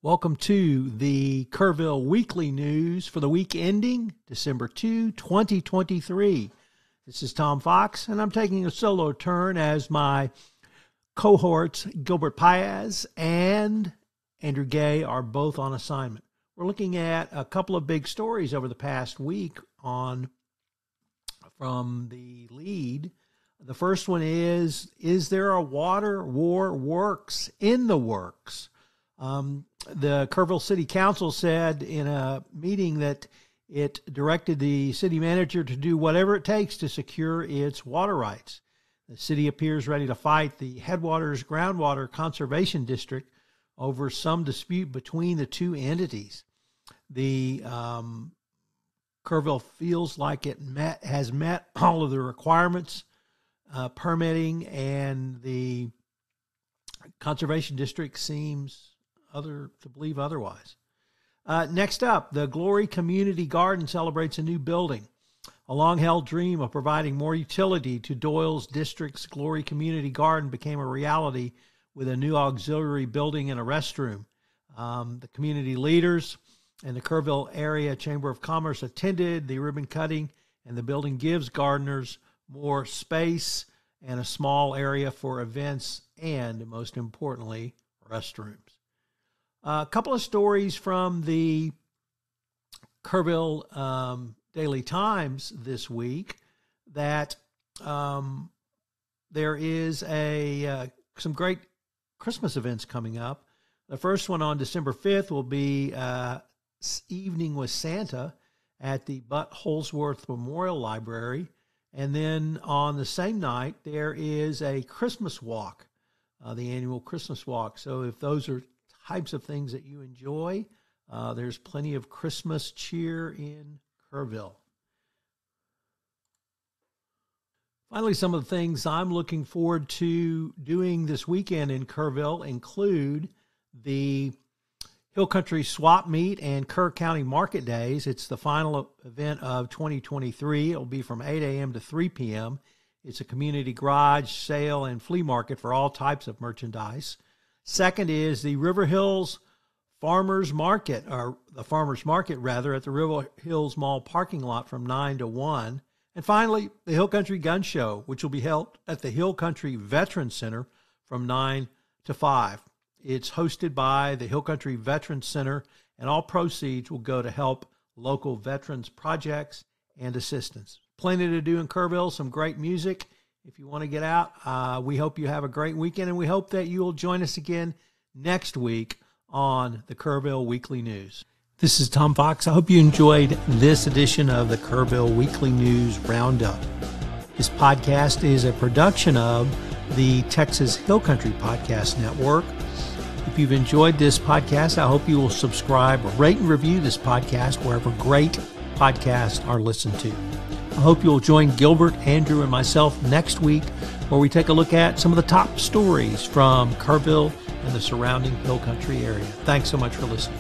Welcome to the Kerrville Weekly News for the week ending December 2, 2023. This is Tom Fox, and I'm taking a solo turn as my cohorts Gilbert Paiz and Andrew Gay are both on assignment. We're looking at a couple of big stories over the past week from the lead. The first one is there a water war in the works? The Kerrville City Council said in a meeting that it directed the city manager to do whatever it takes to secure its water rights. The city appears ready to fight the Headwaters Groundwater Conservation District over some dispute between the two entities. The Kerrville feels like it has met all of the requirements, permitting, and the Conservation District seems to believe otherwise. Next up, the Glory Community Garden celebrates a new building. A long-held dream of providing more utility to Doyle's district's Glory Community Garden became a reality with a new auxiliary building and a restroom. The community leaders and the Kerrville Area Chamber of Commerce attended the ribbon cutting, and the building gives gardeners more space and a small area for events and, most importantly, restrooms. A couple of stories from the Kerrville Daily Times this week that there is some great Christmas events coming up. The first one on December 5th will be Evening with Santa at the Butt Holsworth Memorial Library. And then on the same night, there is a Christmas walk, the annual Christmas walk. So if those are types of things that you enjoy, there's plenty of Christmas cheer in Kerrville. Finally, some of the things I'm looking forward to doing this weekend in Kerrville include the Hill Country Swap Meet and Kerr County Market Days. It's the final event of 2023. It'll be from 8 a.m. to 3 p.m. It's a community garage, sale, and flea market for all types of merchandise. Second is the River Hills Farmers Market, or the Farmers Market rather, at the River Hills Mall parking lot from 9 to 1. And finally, the Hill Country Gun Show, which will be held at the Hill Country Veterans Center from 9 to 5. It's hosted by the Hill Country Veterans Center, and all proceeds will go to help local veterans projects and assistance. Plenty to do in Kerrville, some great music. If you want to get out, we hope you have a great weekend, and we hope that you will join us again next week on the Kerrville Weekly News. This is Tom Fox. I hope you enjoyed this edition of the Kerrville Weekly News Roundup. This podcast is a production of the Texas Hill Country Podcast Network. If you've enjoyed this podcast, I hope you will subscribe, rate, and review this podcast wherever great podcasts are listened to. I hope you'll join Gilbert, Andrew, and myself next week where we take a look at some of the top stories from Kerrville and the surrounding Hill Country area. Thanks so much for listening.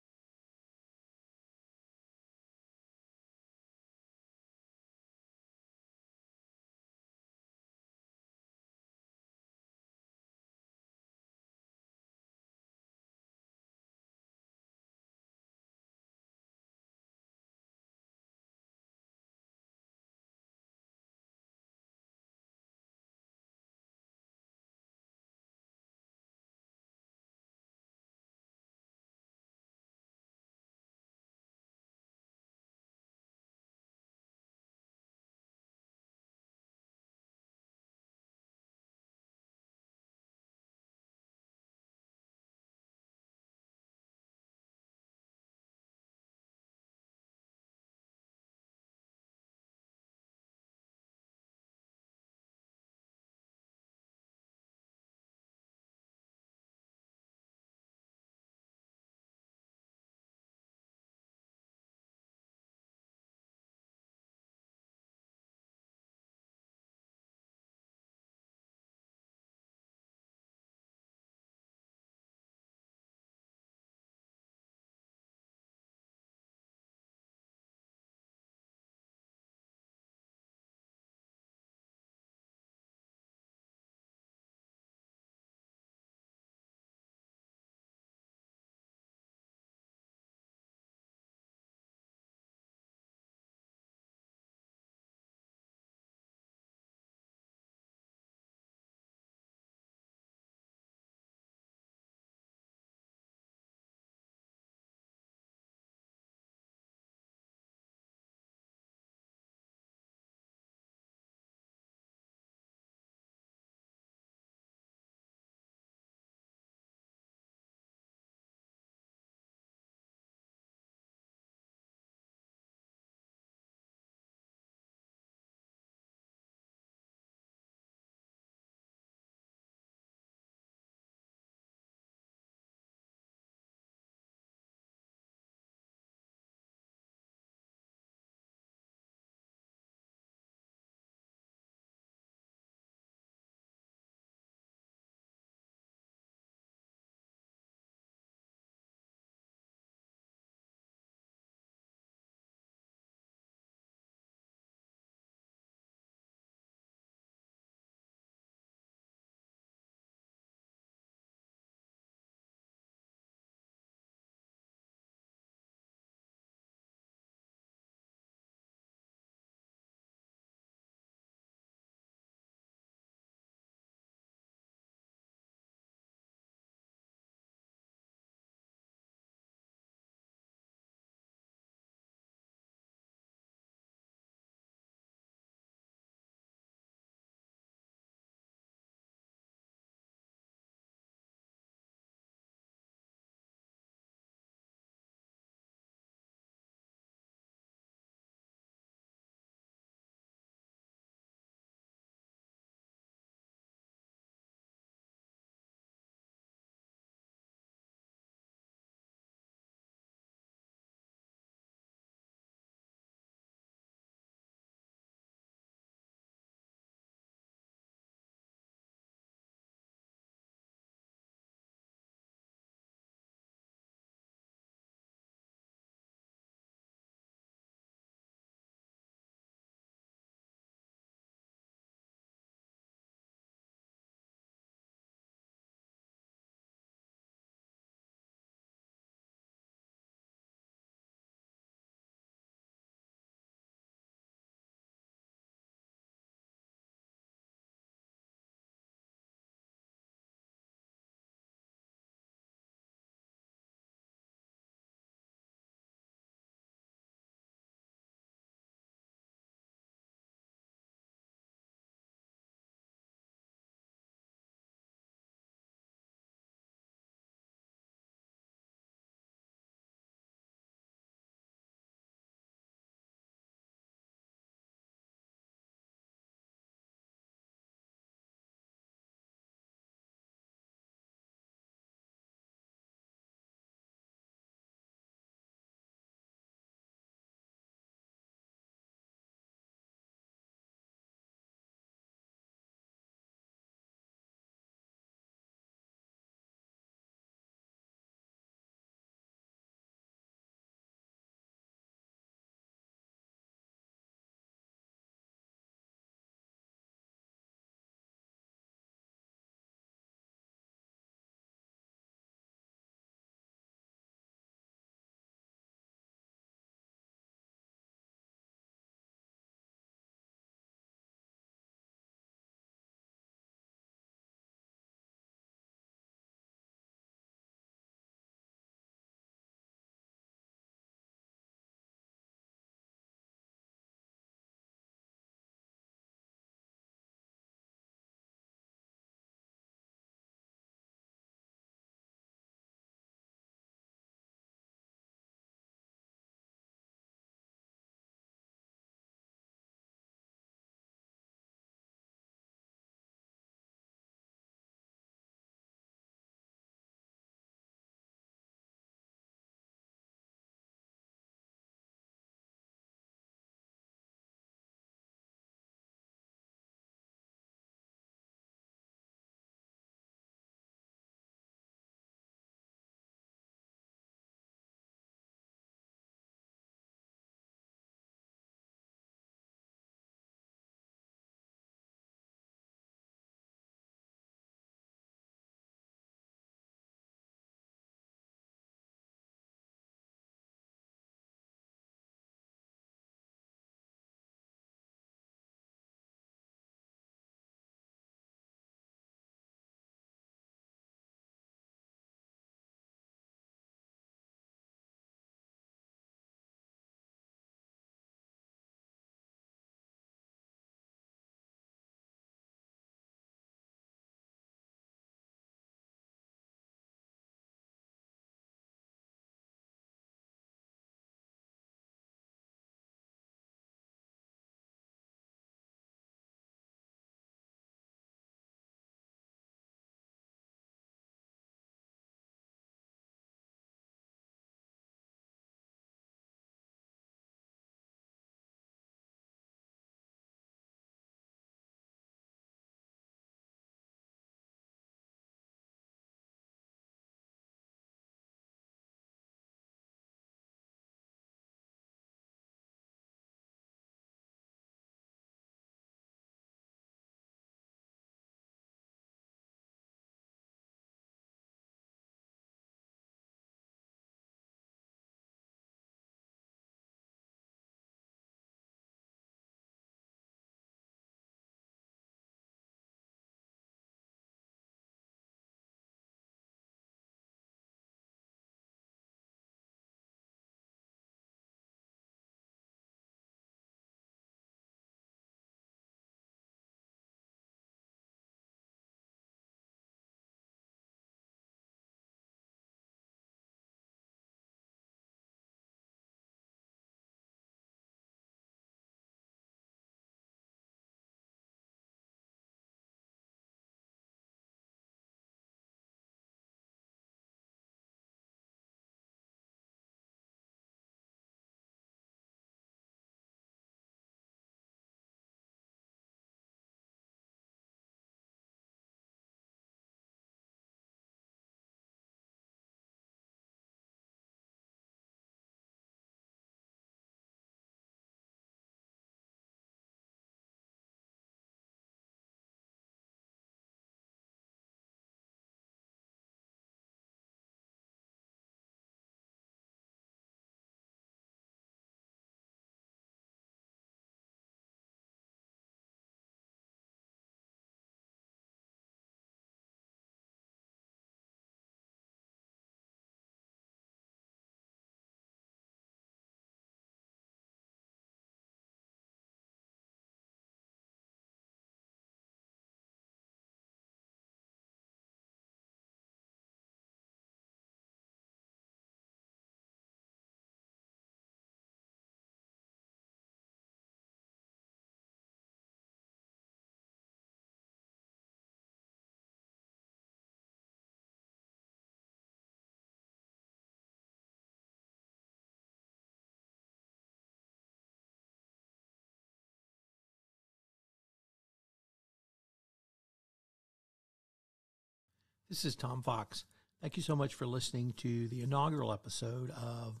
This is Tom Fox. Thank you so much for listening to the inaugural episode of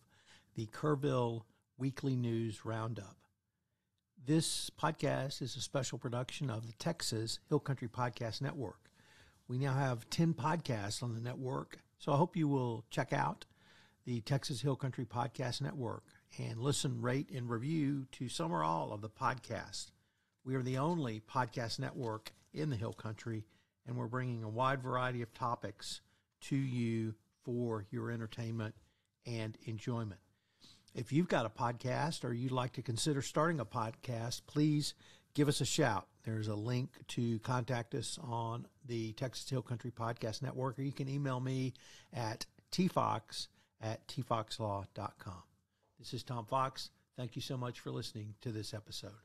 the Kerrville Weekly News Roundup. This podcast is a special production of the Texas Hill Country Podcast Network. We now have 10 podcasts on the network, so I hope you will check out the Texas Hill Country Podcast Network and listen, rate, and review to some or all of the podcasts. We are the only podcast network in the Hill Country, and we're bringing a wide variety of topics to you for your entertainment and enjoyment. If you've got a podcast or you'd like to consider starting a podcast, please give us a shout. There's a link to contact us on the Texas Hill Country Podcast Network, or you can email me at tfox@tfoxlaw.com. This is Tom Fox. Thank you so much for listening to this episode.